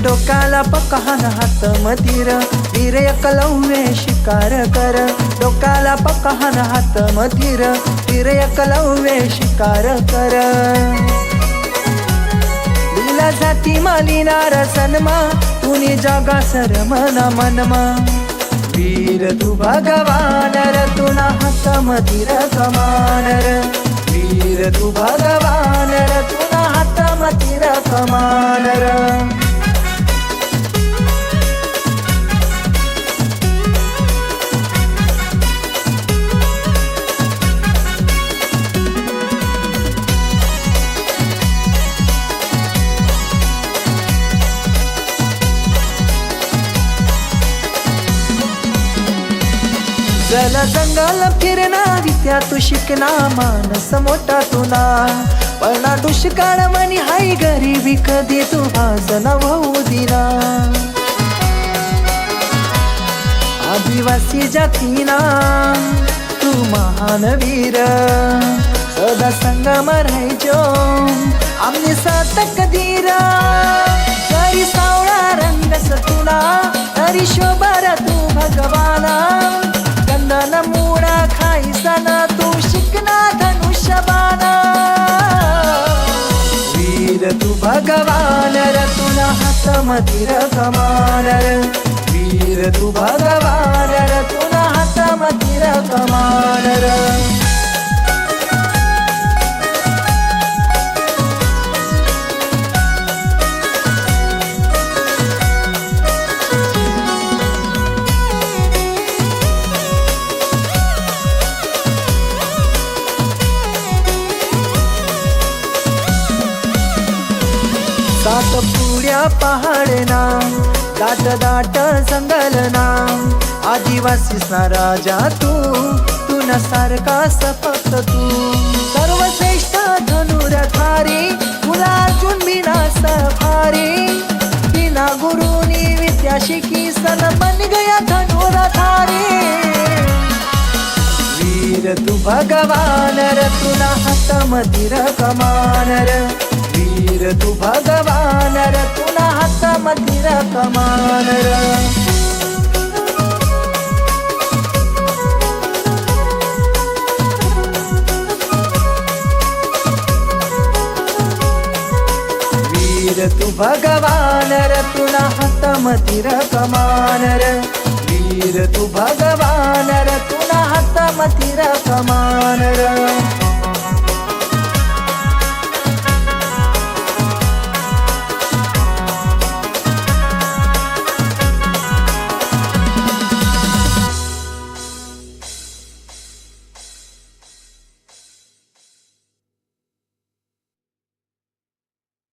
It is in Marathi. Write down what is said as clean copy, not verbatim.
डोक्याला पकान हात मतीर वीर एकलव्य शिकार कर डोक्याला पकान हात मतीर वीर एकलव्य शिकार कर लीला जाती मालिनार सन्मा तुनी जागा सर मना मनमा वीर तू भगवान र तुना हात मतीर कमानर वीर तू भगवान र तुना हात मतीर कमानर जल जंगल फिरना विद्या तू शिकना मानस मोठा तुला पळना दुष्काळ मनी हाय गरीबी कधी तू भाजन होऊ दिना आदिवासी जातीना तू महान वीर सदा संगम राहायचो आम्ही सातक धीरा जरी सावळा रंग सतुना तरी शोभा तू भगवाना कंदन मुळा खाईसना तू शिकना धनुष्यबाणा वीर तू भगवान र तुला हात मतीर कमानर वीर तू भगवान र तुला हात मतीर कमानर सात पुड्या पहाडना दाट दाट जंगलना आदिवासी राजा तू न सारखा फक्त तू सर्वश्रेष्ठ धनुर्धारी तुला अर्जुन बिना सफारी बिना गुरुनी विद्या शिकी सन बन गया धनुर्धारी वीर तू भगवान र तुला हात मतीर कमानर वीर तू भगवान र तुला हात मतीर कमानर वीर तू भगवान र तुला हात मतीर कमानर वीर तू भगवान र तुला हात मतीर कमानर